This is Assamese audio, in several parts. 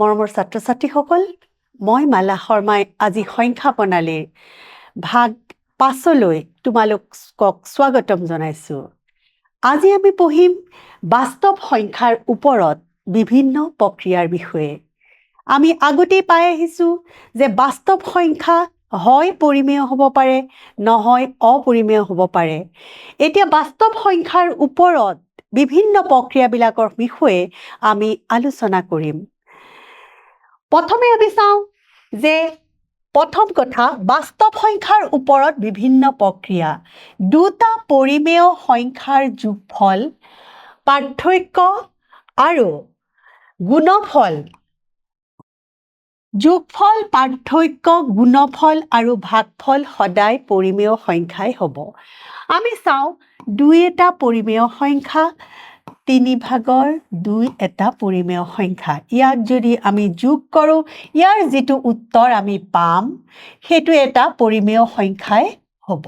মৰমৰ ছাত্ৰ-ছাত্ৰীসকল, মই মালা শৰ্মাই আজি সংখ্যা প্ৰণালীৰ ভাগ 5লৈ তোমালোকক স্বাগতম জনাইছোঁ। আজি আমি পঢ়িম বাস্তৱ সংখ্যাৰ ওপৰত বিভিন্ন প্ৰক্ৰিয়াৰ বিষয়ে। আমি আগতেই পাই আহিছোঁ যে বাস্তৱ সংখ্যা হয় পৰিমেয় হ'ব পাৰে, নহয় অপৰিমেয় হ'ব পাৰে। এতিয়া বাস্তৱ সংখ্যাৰ ওপৰত বিভিন্ন প্ৰক্ৰিয়াবিলাকৰ বিষয়ে আমি আলোচনা কৰিম। প্ৰথমে আমি চাওঁ যে প্ৰথম কথা, বাস্তৱ সংখ্যাৰ ওপৰত বিভিন্ন প্ৰক্ৰিয়া। দুটা পৰিমেয় সংখ্যাৰ যোগফল, পাৰ্থক্য আৰু গুণফল। যোগফল, পাৰ্থক্য, গুণফল আৰু ভাগফল সদায় পৰিমেয় সংখ্যাই হ'ব। আমি চাওঁ 2 এটা পৰিমেয় সংখ্যা, 3/2 এটা পৰিমেয় সংখ্যা। ইয়াক যদি আমি যোগ কৰোঁ, ইয়াৰ যিটো উত্তৰ আমি পাম, সেইটো এটা পৰিমেয় সংখ্যাই হ'ব।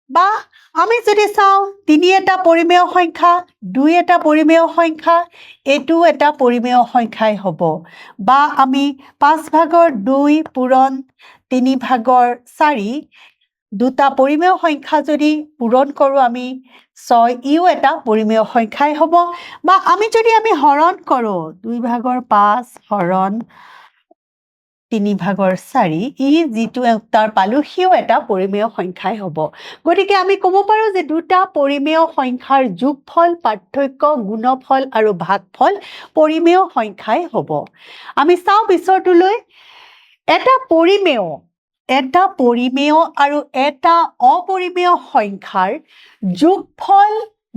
বা আমি যদি চাওঁ 3 এটা পৰিমেয় সংখ্যা, 2 এটা পৰিমেয় সংখ্যা, এইটো এটা পৰিমেয় সংখ্যাই হ'ব। বা আমি 5/2 পূৰণ 3/4 দুটা পৰিমেয় সংখ্যা যদি পূৰণ কৰোঁ আমি 6, ইও এটা পৰিমেয় সংখ্যাই হ'ব। বা আমি যদি হৰণ কৰোঁ 2/5 হৰণ 3/4, ই যিটো উত্তৰ পালোঁ সিও এটা পৰিমেয় সংখ্যাই হ'ব। গতিকে আমি ক'ব পাৰোঁ যে দুটা পৰিমেয় সংখ্যাৰ যোগফল, পাৰ্থক্য, গুণফল আৰু ভাগফল পৰিমেয় সংখ্যাই হ'ব। আমি চাওঁ পিছৰটোলৈ, এটা পৰিমেয় আৰু এটা অপৰিমেয় সংখ্যাৰ যোগফল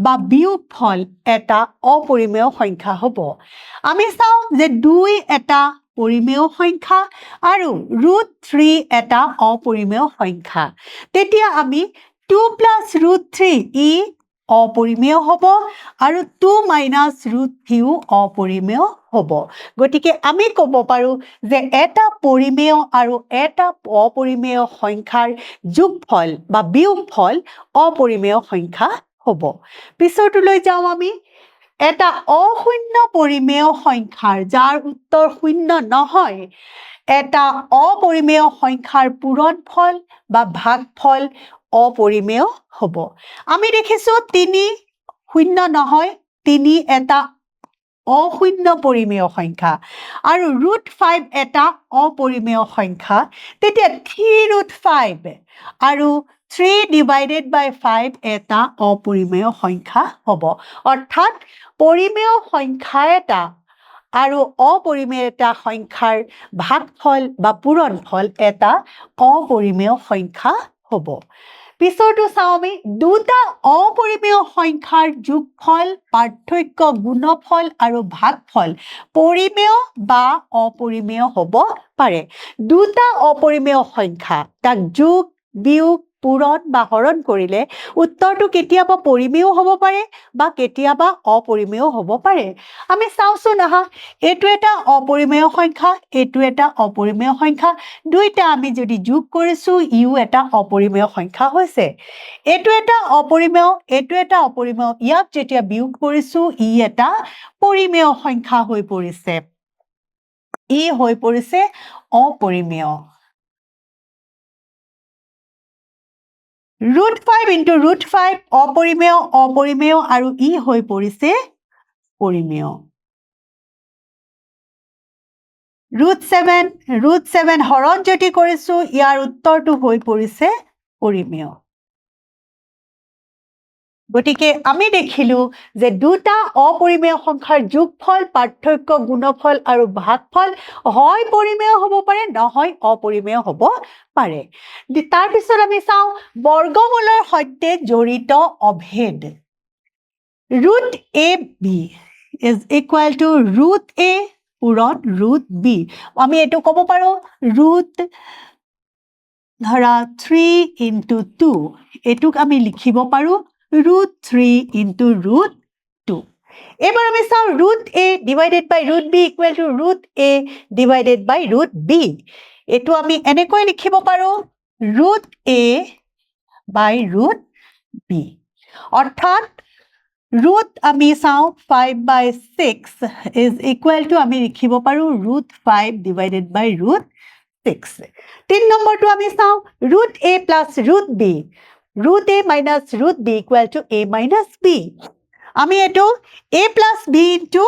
বা বিয়োগফল এটা অপৰিমেয় সংখ্যা হ'ব। আমি চাওঁ যে 2 এটা পৰিমেয় সংখ্যা আৰু √3 এটা অপৰিমেয় সংখ্যা। তেতিয়া আমি 2 + √3 ই অপৰিমেয় হ'ব আৰু 2 - √3ও অপৰিমেয় হ'ব। গতিকে আমি ক'ব পাৰোঁ যে এটা পৰিমেয় আৰু এটা অপৰিমেয় সংখ্যাৰ যোগফল বা বিয়োগফল অপৰিমেয় সংখ্যা হ'ব। পিছৰটোলৈ যাওঁ আমি, এটা অশূন্য পৰিমেয় সংখ্যাৰ যাৰ উত্তৰ শূন্য নহয়, এটা অপৰিমেয় সংখ্যাৰ পূৰণফল বা ভাগফল অপৰিমেয় হ'ব। আমি দেখিছোঁ 3 শূন্য নহয়, 3 এটা অশূন্য পৰিমেয় সংখ্যা আৰু √5 এটা অপৰিমেয় সংখ্যা। তেতিয়া 3√5 আৰু 3/5 এটা অপৰিমেয় সংখ্যা হ'ব। অৰ্থাৎ পৰিমেয় সংখ্যা এটা আৰু অপৰিমেয় এটা সংখ্যাৰ ভাগফল বা পূৰণফল এটা অপৰিমেয় সংখ্যা হ'ব। পিছৰটো চাওঁ আমি, দুটা অপৰিমেয় সংখ্যাৰ যোগফল, পাৰ্থক্য, গুণফল আৰু ভাগফল পৰিমেয় বা অপৰিমেয় হ'ব পাৰে। দুটা অপৰিমেয় সংখ্যা, তাক যোগ, বিয়োগ, পূৰণ বা হৰণ কৰিলে উত্তৰটো কেতিয়াবা পৰিমেয় হ'ব পাৰে বা কেতিয়াবা অপৰিমেয় হ'ব পাৰে। আমি চাওঁচোন আহা, এইটো এটা অপৰিমেয় সংখ্যা, এইটো এটা অপৰিমেয় সংখ্যা। দুইটা আমি যদি যোগ কৰিছোঁ, ইও এটা অপৰিমেয় সংখ্যা হৈছে। এইটো এটা অপৰিমেয়, এইটো এটা অপৰিমেয়। ইয়াক যেতিয়া বিয়োগ কৰিছোঁ, ই এটা পৰিমেয় সংখ্যা হৈ পৰিছে। ই হৈ পৰিছে অপৰিমেয়। √5 × √5 অপৰিমেয়, অপৰিমেয় আৰু ই হৈ পৰিছে পৰিমেয়। √7 হৰণ যদি কৰিছোঁ, ইয়াৰ উত্তৰটো হৈ পৰিছে পৰিমেয়। গতিকে আমি দেখিলোঁ যে দুটা অপৰিমেয় সংখ্যাৰ যোগফল, পাৰ্থক্য, গুণফল আৰু ভাগফল হয় পৰিমেয় হ'ব পাৰে, নহয় অপৰিমেয় হ'ব পাৰে। তাৰপিছত আমি চাওঁ বৰ্গমূলৰ সৈতে জড়িত অভেদ। √ab is equal to √a পূৰণ √b। আমি এইটো ক'ব পাৰোঁ ধৰা 3 × 2, এইটোক আমি লিখিব পাৰোঁ √3 × √2। এবাৰ আমি চাওঁ √a / √b equal to √a / √b। এইটো আমি এনেকৈ লিখিব পাৰোঁ √a / √b। অৰ্থাৎ ৰুট আমি চাওঁ 5/6 ইজ ইকুৱেল টু আমি লিখিব পাৰোঁ √5 ডিভাইডেড বাই √6 3 নম্বৰটো আমি চাওঁ √a plus √b √a minus √b equal to a minus b আমি এইটো a plus b into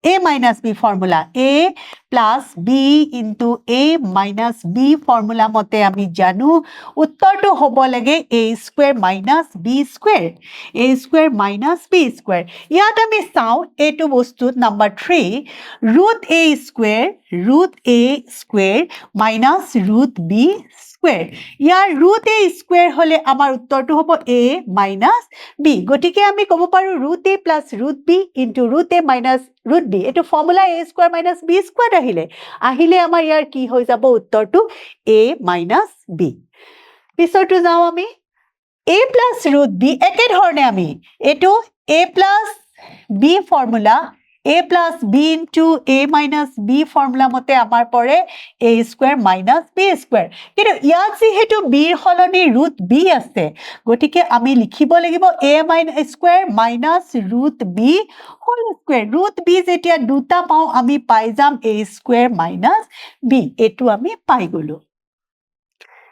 a minus b formula a plus b into a minus b formula মতে আমি জানো উত্তৰটো হ'ব লাগে a square minus b square a square minus b square ইয়াত আমি চাওঁ এইটো বস্তু number 3 √a square minus √b square year √a square হলে আমাৰ উত্তৰটো হ'ব a minus b গতিকে আমি ক'ব পাৰোঁ √a plus √b into √a minus √b এটো formula a square minus b square আহিলে আমাৰ ইয়াৰ কি হৈ যাব উত্তৰটো a minus b পিছৰটো যাওঁ আমি a plus √b একে ধৰণে আমি এটো a plus b formula a plus b into a minus b formula মতে আমাৰ পৰে a square minus b square কিন্তু ইয়াত যিহেতু b ৰ সলনি √b আছে গতিকে আমি লিখিব লাগিব a square minus √b whole square √b যেতিয়া দুটা পাওঁ আমি পাই যাম a square minus b এটো আমি পাই গলো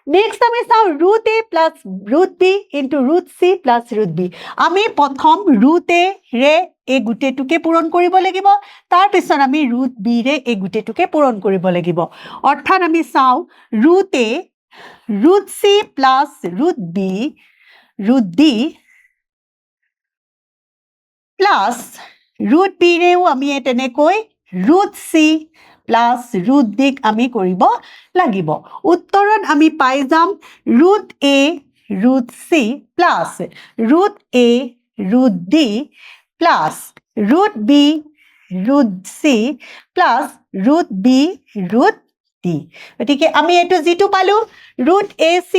Next আমি চাওঁ √a plus √b into √c plus √b আমি প্ৰথম √a ৰে এই গুটেটোকে পূৰণ কৰিব লাগিব তাৰ পিছত আমি √b ৰে এই গুটেটোকে পূৰণ কৰিব লাগিব অৰ্থাৎ আমি চাওঁ √a √c plus √b √d plus √b ৰেও আমি তেনেকৈ √c plus √d আমি কৰিব লাগিব উত্তৰত আমি পাই যাম √a √c plus √a √d plus √b √c plus √b √d গতিকে আমি এটো যেটো পালো √ac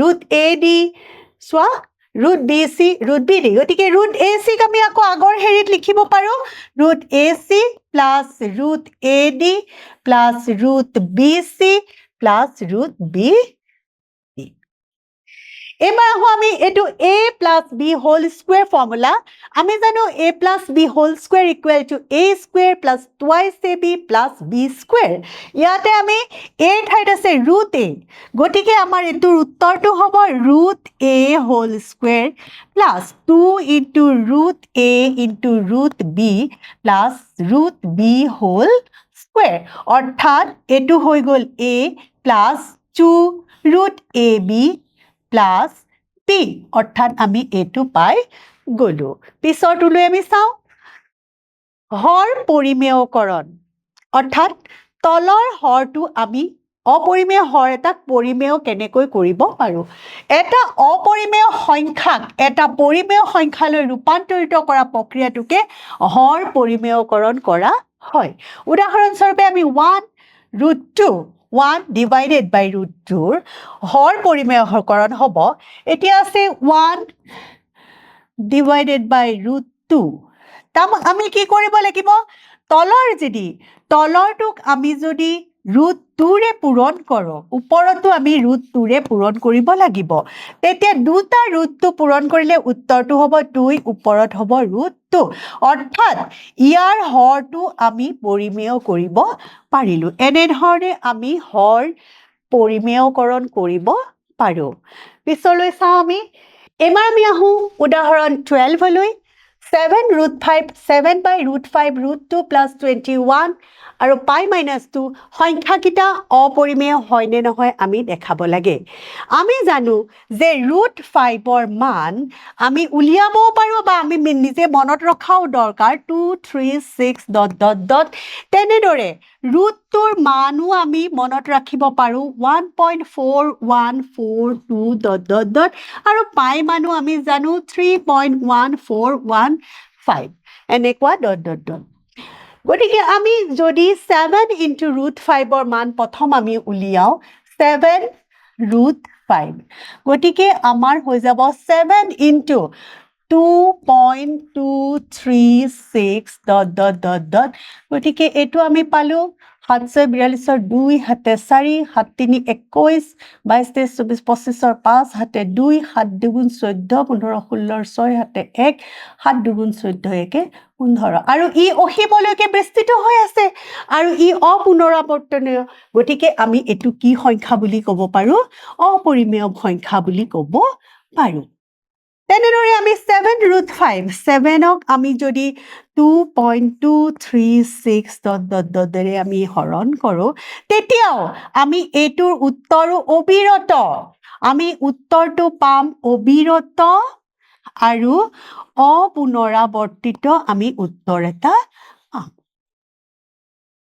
√ad সোয়া √bc √bd গতিকে √ac ক আমি আকৌ আগৰ হেৰিত লিখিব পাৰো √ac plus √ad plus √bc plus √bd এবাৰ আমি এটো a plus b whole square formula আমি জানো a plus b whole square equal to a square plus twice ab plus b square ইয়াতে আমি a ঠাইত আছে √a গতিকে আমাৰ এটোৰ উত্তৰটো হ'ব √a whole square plus 2 into √a into √b plus √b whole square অৰ্থাৎ এটো হৈ গল a plus 2 √ab plus b অৰ্থাৎ আমি এটো পাই গলো পিছৰটোলৈ আমি চাওঁ হৰ পৰিমেয়কৰণ অৰ্থাৎ তলৰ হৰটো আমি অপৰিমেয় হৰ এটা পৰিমেয় কেনেকৈ কৰিব পাৰো এটা অপৰিমেয় সংখ্যাক এটা পৰিমেয় সংখ্যালৈ ৰূপান্তৰিত কৰা প্ৰক্ৰিয়াটোকে হৰ পৰিমেয়কৰণ কৰা হয় উদাহৰণস্বৰূপে আমি 1 1 divided by √2 হৰ পৰিমেয়কৰণ হ'ব এতিয়া আছে 1 divided by √2 তাম আমি কি কৰিব লাগিব তলৰ যদি তলৰটোক আমি যদি √2 ৰে পূৰণ কৰো ওপৰতো আমি √2 ৰে পূৰণ কৰিব লাগিব তেতিয়া দুটা √2 পূৰণ কৰিলে উত্তৰটো হ'ব 2 ওপৰত হ'ব √2 অৰ্থাৎ ইয়াৰ হৰটো আমি পৰিমেয় কৰিব পাৰিলো এনে ধৰণে আমি হৰ পৰিমেয়কৰণ কৰিব পাৰো পিছলৈ চাওঁ আমি এবাৰ আমি আহো উদাহৰণ 12 লৈ 7 by √5 √2 plus 21 আৰু pi minus 2 সংখ্যাকিটা অপৰিমেয় হয় নে নহয় আমি দেখাব লাগে আমি জানো যে √5 ৰ মান আমি উলিয়াব পাৰো বা আমি নিজে মনত ৰখাও দৰকাৰ 2 3 6 ... তেনেদৰে √2 ৰ মানও আমি মনত ৰাখিব পাৰো 1.4142 ... আৰু পাই মানো আমি জানো 3.1415 এনেকুৱা ... গতিকে আমি যদি 7 into √5 ৰ মান প্ৰথম আমি উলিয়াও 7 √5 গতিকে আমাৰ হৈ যাব 7 into 2.236 ... গতিকে এটো আমি পালো 7 6 42 2 হাতে 4 7 3 21 22 23 24 5 হাতে 2 7 2 14 15 16 6 হাতে 1 7 2 14 1 15 আৰু ই অহিবলৈকে বিস্তৃত হৈ আছে আৰু ই অপুনৰাবৰ্তনীয় গতিকে আমি এটো কি সংখ্যা বুলি ক'ব পাৰো অপৰিমেয় সংখ্যা বুলি ক'ব পাৰো তেনেদৰে আমি 7√5 7ক আমি যদি 2.236 দৰে আমি হৰণ কৰো তেতিয়াও আমি এইটোৰ উত্তৰো অবিৰত আমি উত্তৰটো পাম অবিৰত আৰু অপুনৰাবৰ্তিত আমি উত্তৰ এটা পাম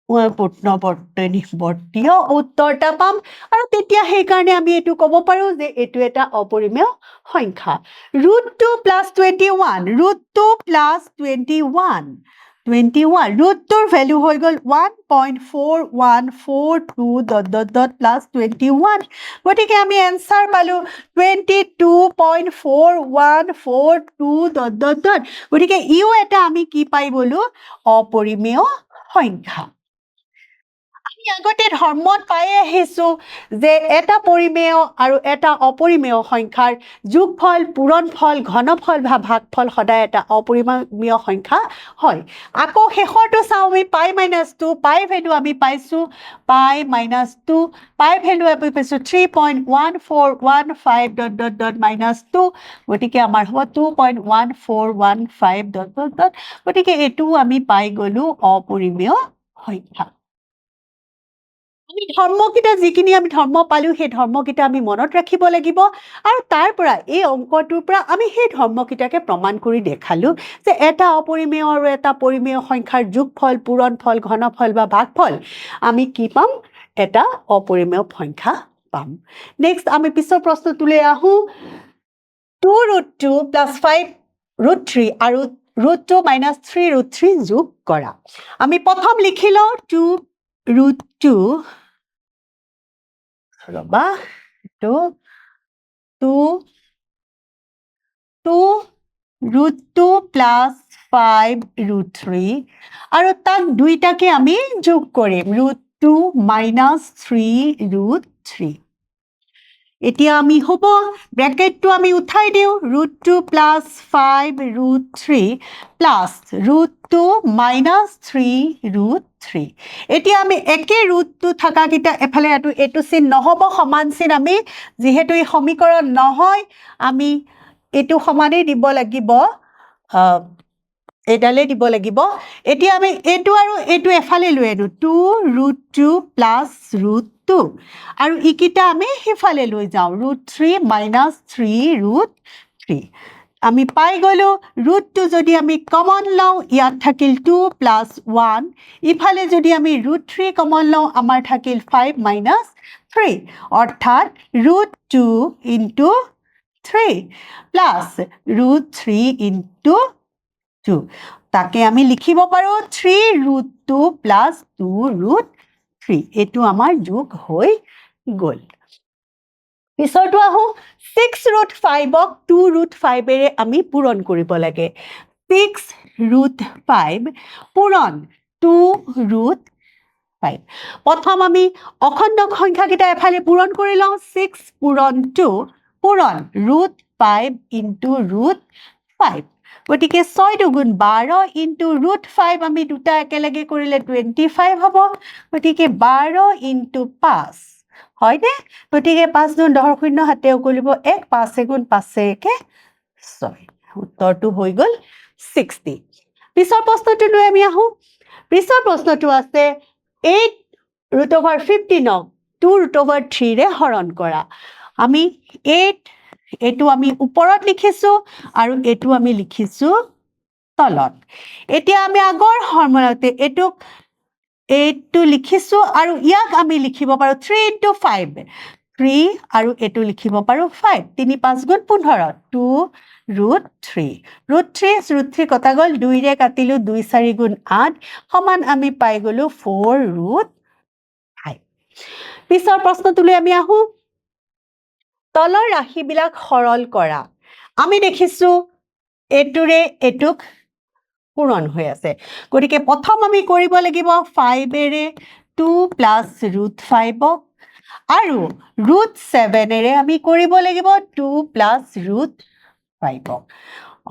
পুনৰাবৰ্তনীয় উত্তৰটা পাম আৰু তেতিয়া সেইকাৰণে আমি এইটো ক'ব পাৰো যে এইটো এটা অপৰিমেয় সংখ্যা √2 + 21 √2 + 21 √2ৰ ভ্যালু হৈ গল 1.4142 +21 গতিকে আমি এনসাৰ পালো 22.4142 গতিকে ইও এটা আমি কি পাই গলো অপৰিমেয় সংখ্যা আমি আগতে ধৰ্মত পাই আহিছো যে এটা পৰিমেয় আৰু এটা অপৰিমেয় সংখ্যাৰ যোগফল পূৰণফল ঘনফল বা ভাগফল সদায় এটা অপৰিমেয় সংখ্যা হয় আকৌ শেষৰটো চাও আমি π-2 পাই ভ্যালু আমি পাইছো π-2 পাই ভ্যালু আমি পাইছো 3.1415 -2 গতিকে আমাৰ হ'ব 2.1415 গতিকে এটো আমি পাই গলো অপৰিমেয় সংখ্যা আমি ধৰ্মকিটা যিখিনি আমি ধৰ্ম পালো সেই ধৰ্মকিটা আমি মনত ৰাখিব লাগিব আৰু তাৰ পৰা এই অংকটোৰ পৰা আমি সেই ধৰ্মকিটাকে প্ৰমাণ কৰি দেখালো যে এটা অপৰিমেয় আৰু এটা পৰিমেয় সংখ্যাৰ যোগফল পূৰণফল ঘনফল বা ভাগফল আমি কি পাম এটা অপৰিমেয় সংখ্যা পাম নেক্সট আমি পিছৰ প্ৰশ্নটোলৈ আহো 2√2 + 5√3 আৰু √2 - 3√3 যোগ কৰা আমি প্ৰথম লিখি লওঁ 2√2 ৰবা 2√2 + 5√3 আৰু তাক দুইটাকে আমি যোগ কৰিম √2 - 3√3 এতিয়া আমি হ'ব ব্ৰেকেটটো আমি উঠাই দিও √2 + 5√3 +√2 - 3√3 এতিয়া আমি একে ৰুটটো থাকা কিটা এফালে এটো চিন নহব সমান চিন আমি যেহেতু এই সমীকৰণ নহয় আমি এটো সমানেই দিব লাগিব এডালে দিব লাগিব এতিয়া আমি এটো আৰু এটো এফালে লৈ আনো 2√2 + √2 আৰু ইকিটা আমি হিফালে লৈ যাও √3 - 3√3 আমি পাই গলো √2 যদি আমি কমন লওঁ ইয়াত থাকিল 2 + 1 ইফালে যদি আমি √3 কমন লওঁ আমাৰ থাকিল 5 - 3 অৰ্থাৎ √2 * 3 +√3 * 2 তাকে আমি লিখিব পাৰো 3√2 + 2√3 এটো আমাৰ যোগ হৈ গল পিছৰটো আহো 6√5ক 2√5 এৰে আমি পূৰণ কৰিব লাগে 6√5 পূৰণ 2√5 প্ৰথম আমি অখণ্ড সংখ্যা কিটা এফালে পূৰণ কৰি লওঁ 6 পূৰণ 2 পূৰণ √5 * √5 গতিকে 6 × 2 = 12 * √5 আমি দুটা একেলগে কৰিলে 25 হ'ব গতিকে 12 * 5 হয়নে গতিকে 5 × 10 শূন্য হাতে উকলিব 1 5 × 5 = 6 উত্তৰটো হৈ গল 60 পিছৰ প্ৰশ্নটো লৈ আমি আহো পিছৰ প্ৰশ্নটো আছে 8√15ক 2√3 ৰে হৰণ কৰা আমি 8 এটো আমি ওপৰত লিখিছো আৰু এটো আমি লিখিছো তলত এতিয়া আমি আগৰ ফৰ্মুলাতে এটো লিখিছো আৰু ইয়াক আমি লিখিব পাৰো 3 * 5 3 আৰু এটো লিখিব পাৰো 5 3 5 × 15 2√3 √3 কটা গল 2 ৰে কাটিলো 2 4 × 8 সমান আমি পাই গলো 4√5 পিছৰ প্ৰশ্নটোলৈ আমি আহো তলৰ ৰাশিবিলাক সৰল কৰা আমি দেখিছো এটোৰে এটুক পূৰণ হৈ আছে গতিকে প্ৰথম আমি কৰিব লাগিব 5 এৰে 2 প্লাছ ৰুট 5 আৰু ৰুট 7এৰে আমি কৰিব লাগিব 2 প্লাছ ৰুট 5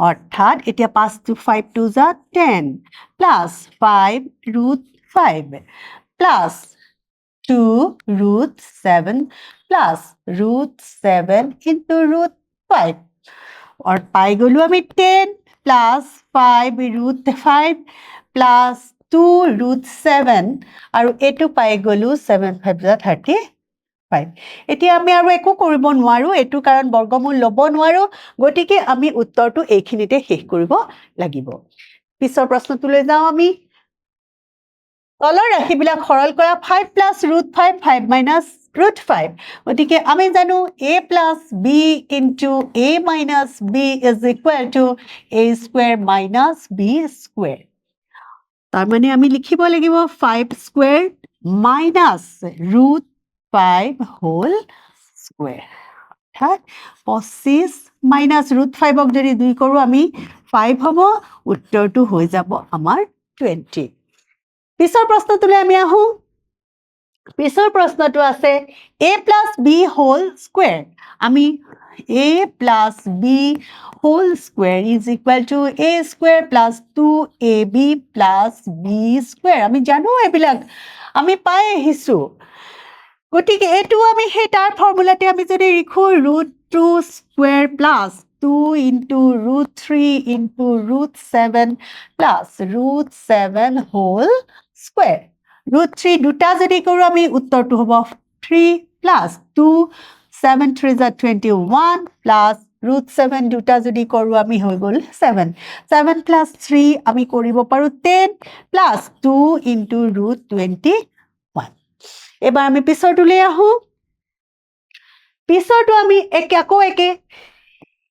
অৰ্থাৎ এতিয়া 5 to 5 to 10 plus 5 root 5 plus 2 root 7 plus root 7 into root 5 और पाई गलु आमी 10 प्लस 5 रूट 5 प्लस 2 रूट 7 और एटु पाई गलु 7 5 35 এতিয়া আমি আৰু একো কৰিব নোৱাৰো এটু কাৰণ বৰ্গমূল লব নোৱাৰো গটিকে আমি উত্তৰটো এইখিনিতে শেষ কৰিব লাগিব পিছৰ প্ৰশ্নটোলৈ যাও আমি তলৰ ৰাশিবিলাক সৰল কৰা 5 প্লাছ ৰুট 5 5 মাইনাছ ৰুট 5 গতিকে আমি জানো a plus b into a minus b is equal to a square minus b square তাৰ মানে আমি লিখিব লাগিব 5 square minus root 5 whole square অৰ্থাৎ 25 মাইনাছ ৰুট 5 ক যদি 2 কৰো আমি 5 হ'ব উত্তৰটো হৈ যাব আমাৰ 20 পিছৰ প্ৰশ্নটোলৈ আমি আহো পিছৰ প্ৰশ্নটো আছে a plus b whole square আমি a plus b whole square is equal to a square plus 2ab plus b square আমি জানো এইবিলাক আমি পাই আহিছো গতিকে এটু আমি হে তাৰ ফৰ্মুলাতে আমি যদি লিখো √2 square plus 2 into √3 into √7 plus √7 whole square √3 দুটা যদি কৰো আমি উত্তৰটো হ'ব 3 প্লাছ 2 7 3 21 প্লাছ √7 দুটা যদি কৰো আমি হৈ গল 7 7 প্লাছ 3 আমি কৰিব পাৰো 10 প্লাছ 2 ইনটু √21 এবাৰ আমি পিছৰটোলৈ আহো পিছৰটো আমি আকৌ একে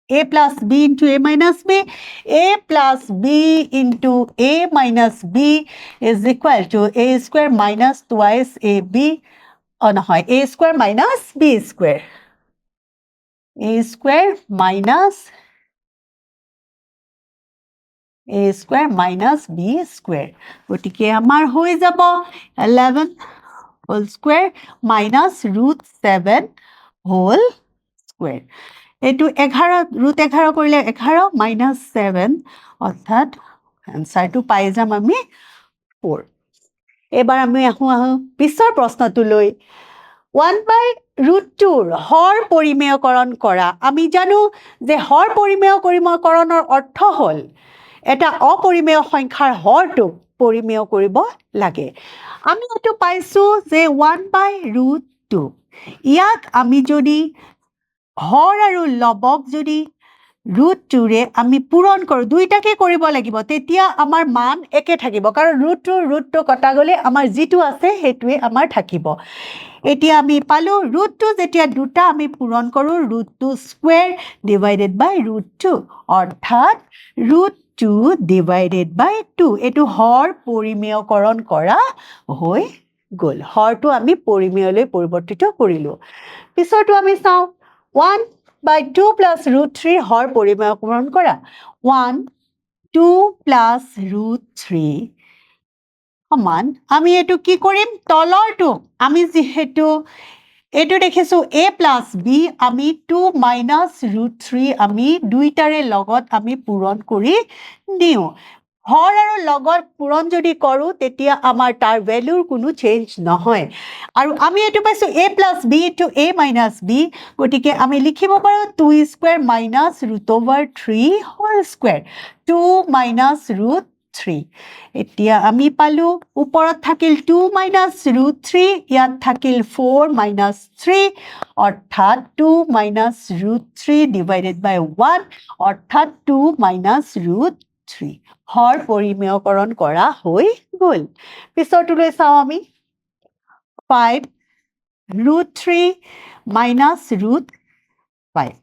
a plus b into a minus b a plus b into a minus b is equal to a square minus twice ab নহয় a square minus b square a square minus b square গতিকে আমাৰ হৈ যাব 11 whole square minus √7 whole square এটু 11 √11 কৰিলে 11 minus 7 অৰ্থাৎ আনসাৰটো পাই যাম আমি 4 এবাৰ আমি আহো পিছৰ প্ৰশ্নটোলৈ 1/√2 হৰ পৰিমেয়কৰণ কৰা আমি জানো যে হৰ পৰিমেয়কৰণৰ অৰ্থ হ'ল এটা অপৰিমেয় সংখ্যাৰ হৰটো পৰিমেয় কৰিব লাগে আমি এটো পাইছো যে 1/√2 ইয়াক আমি যদি হৰ আৰু লবক যদি √2 ৰে আমি পূৰণ কৰো দুইটাকে কৰিব লাগিব তেতিয়া আমাৰ মান একে থাকিব কাৰণ √2 কটা গলে আমাৰ যেটো আছে হেতুৱে আমাৰ থাকিব এতিয়া আমি পালো √2 যেতিয়া দুটা আমি পূৰণ কৰো √2 স্কুৱেৰ ডিভাইডেড বাই √2 অৰ্থাৎ √2 ডিভাইডেড বাই 2 এটো হৰ পৰিমেয়কৰণ কৰা হৈ গল হৰটো আমি পৰিমেয়লৈ পৰিৱৰ্তিত কৰিলো পিছৰটো আমি চাও 1/2 plus √3 হৰ পৰিমেয়কৰণ কৰা 1 2 plus √3 সমান আমি এটো কি কৰিম তলৰটো আমি যেহেতু এটো দেখিছো a plus b আমি 2 minus √3 আমি দুইটাৰে লগত আমি পূৰণ কৰি দিও হৰ আৰু লগত পূৰণ যদি কৰো তেতিয়া আমাৰ তাৰ ভ্যালুৰ কোনো চেঞ্জ নহয় আৰু আমি এটো পাইছো a plus b to a minus b গটিকে আমি লিখিব পাৰো 2 square minus √3 whole square 2 minus √3 এতিয়া আমি পালো ওপৰত থাকিল 2 minus √3 ইয়াত থাকিল 4 minus 3 অৰ্থাৎ 2 minus √3 divided by 1 অৰ্থাৎ 2 minus √3 হৰ পৰিমেয়কৰণ কৰা হৈ গল পিছৰটোলৈ চাও আমি 5 √3 minus √5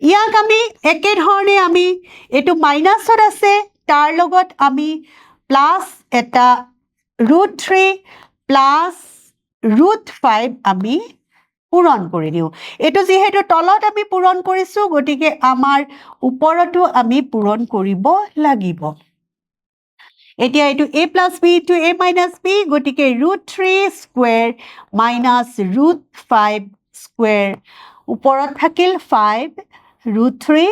ইয়াক আমি একে ধৰণে আমি এটো মাইনাসত আছে তাৰ লগত আমি প্লাস এটা √3 প্লাস √5 আমি পূৰণ কৰি দিও এটো যেহেতু তলত আমি পূৰণ কৰিছো গটিকে আমাৰ ওপৰতো আমি পূৰণ কৰিব লাগিব এতিয়া এইটো a plus b to a minus b গতিকে √3 স্কুৱেৰ মাইনাছ √5 স্কুৱেৰ ওপৰত থাকিল 5 √3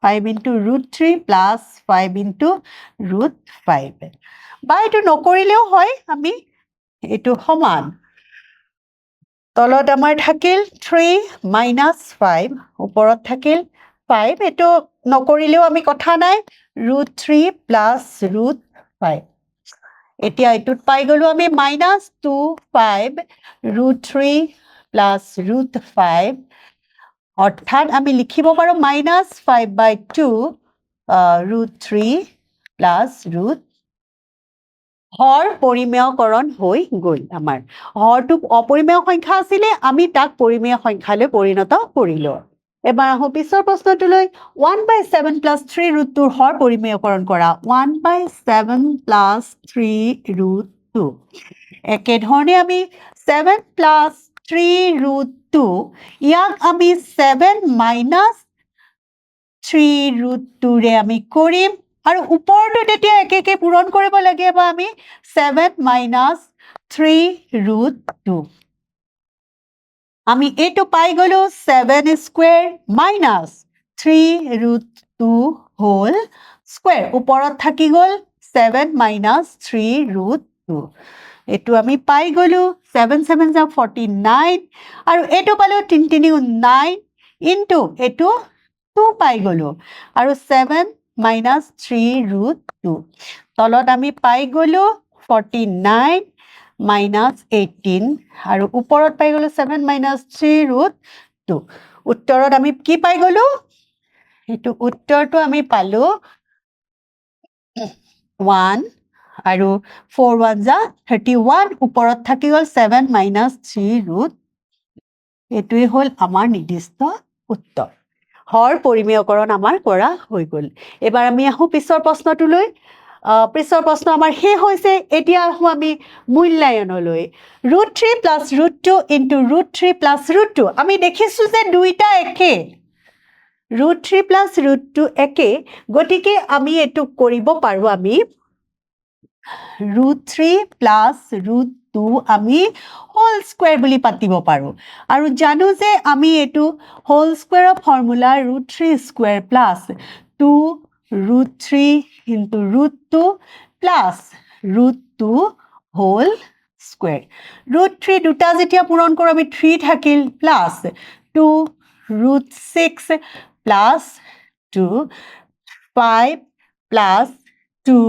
5 into √3 plus 5 into √5 বা এইটো নকৰিলেও হয় আমি এইটো সমান তলত আমাৰ থাকিল 3 minus 5 ওপৰত থাকিল 5 এইটো নকৰিলেও আমি কথা নাই √3 plus √5 এতিয়া এইটোত পাই গলো আমি minus 2 5 √3 plus √5 অৰ্থাৎ আমি লিখিব পাৰো minus 5/2 √3 plus √5 হৰ পৰিমেয়কৰণ হৈ গ'ল আমাৰ হৰটো অপৰিমেয় সংখ্যা আছিলে আমি তাক পৰিমেয় সংখ্যালৈ পৰিণত কৰিলো এবাৰ আহো পিছৰ প্ৰশ্নটোলৈ 1/7 plus 3 √2 হৰ পৰিমেয়কৰণ কৰা 1/7 plus 3 √2 একেধৰণে আমি 7 plus 3 √2 ইয়াক আমি 7 minus 3 √2 ৰে আমি কৰিম আৰু ওপৰটো তেতিয়া একেকে পূৰণ কৰিব লাগে বা আমি 7 minus 3 √2 আমি এইটো পাই গলো 7 স্কুৱেৰ minus 3 √2 হোল স্কুৱেৰ ওপৰত থাকি গল 7 minus 3 √2 এইটো আমি পাই গলো 7 7 যা 49 আৰু এইটো পালো 3 3 9 ইনটু এইটো 2 পাই গলো আৰু 7 minus 3 √2 তলত আমি পাই গলো 49 minus 18 আৰু ওপৰত পাই গলো 7 minus 3 √2 উত্তৰত আমি কি পাই গলো এইটো উত্তৰটো আমি পালো 1 আৰু 4 1 যা 31 ওপৰত থাকি গল 7 minus 3 √2 এইটোৱে হল আমাৰ নিৰ্দিষ্ট উত্তৰ হৰ পৰিমেয়কৰণ আমাৰ কৰা হৈ গ'ল এবাৰ আমি আহো পিছৰ প্ৰশ্নটোলৈ পিছৰ প্ৰশ্ন আমাৰ শেষ হৈছে এতিয়া আহো আমি মূল্যায়নলৈ √3 plus √2 into √3 plus √2 আমি দেখিছো যে দুইটা একে √3 plus √2 একে গতিকে আমি এটো কৰিব পাৰো আমি √3 plus √2 আমি হোল স্কুৱেৰ বুলি পাতিব পাৰো আৰু জানো যে আমি এটো হোল স্কুৱেৰৰ formula √3 square plus 2 √3 into √2 plus √2 whole square √3 দুটা যেতিয়া পূৰণ কৰো আমি 3 থাকিল plus 2 √6 plus 2 5 plus 2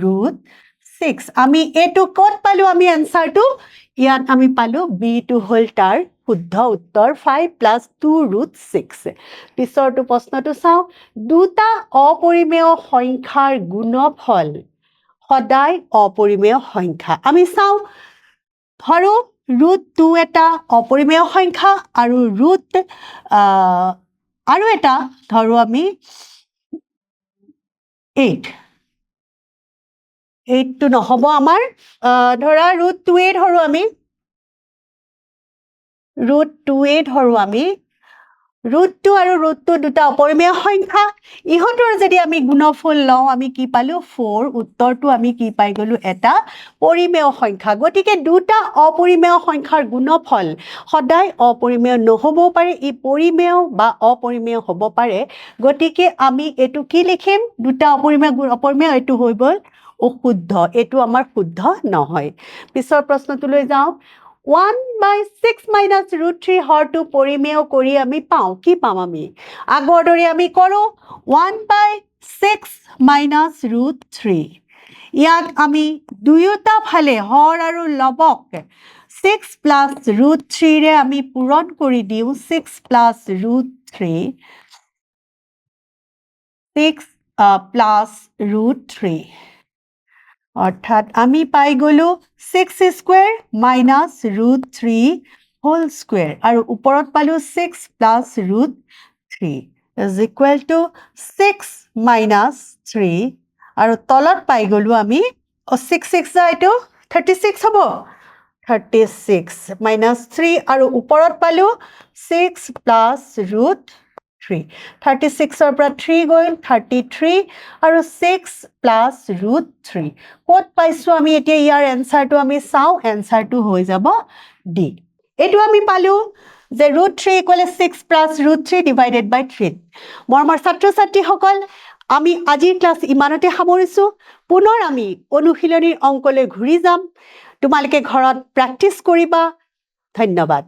√6 আমি এটো কত পালো আমি আনসাৰটো ইয়াত আমি পালো b2 হল তাৰ শুদ্ধ উত্তৰ 5 plus 2 √6 পিছৰটো প্ৰশ্নটো চাও দুটা অপৰিমেয় সংখ্যাৰ গুণফল সদায় অপৰিমেয় সংখ্যা আমি চাও ধৰো √2 এটা অপৰিমেয় সংখ্যা আৰু আৰু এটা ধৰো আমি 8 8 টো নহব আমাৰ ধৰা √2 ধৰো আমি √2 আৰু √2 দুটা অপৰিমেয় সংখ্যা ইহঁতৰ যদি আমি গুণফল লওঁ আমি কি পালো 4 উত্তৰটো আমি কি পাই গলো এটা পৰিমেয় সংখ্যা গতিকে দুটা অপৰিমেয় সংখ্যাৰ গুণফল সদায় অপৰিমেয় নহবও পাৰে ই পৰিমেয় বা অপৰিমেয় হ'ব পাৰে গতিকে আমি এটো কি লিখিম দুটা অপৰিমেয় এটো হৈ গল অশুদ্ধ এটো আমাৰ শুদ্ধ নহয় পিছৰ প্ৰশ্নটোলৈ যাওঁ 1/6 minus √3 হৰটো পৰিমেয় কৰি আমি পাওঁ কি পাম আমি আগৰ দৰে আমি কৰো 1/6 minus √3 ইয়াক আমি দুয়োটা ফালে হৰ আৰু লবক 6 plus √3 ৰে আমি পূৰণ কৰি দিও 6 plus √3 6 plus √3 অৰ্থাৎ আমি পাই গলো 6 স্কুৱেৰ minus √3 হোল স্কুৱেৰ আৰু ওপৰত পালো 6 plus √3 is equal to 6 minus 3 আৰু তলত পাই গলো আমি 6 6 যা এইটো 36 হ'ব 36 minus 3 আৰু ওপৰত পালো 6 plus √3 3 36ৰ পৰা 3 গ'ল 33 আৰু 6 প্লাছ ৰুট 3 ক'ত পাইছোঁ আমি এতিয়া ইয়াৰ এনচাৰটো আমি চাওঁ এনচাৰটো হৈ যাব ডি এইটো আমি পালোঁ যে root 3 equal 6 plus root 3 divided by 3 মৰমৰ ছাত্ৰ ছাত্ৰীসকল আমি আজিৰ ক্লাছ ইমানতে সামৰিছোঁ পুনৰ আমি অনুশীলনীৰ অংকলৈ ঘূৰি যাম তোমালোকে ঘৰত প্ৰেক্টিছ কৰিবা ধন্যবাদ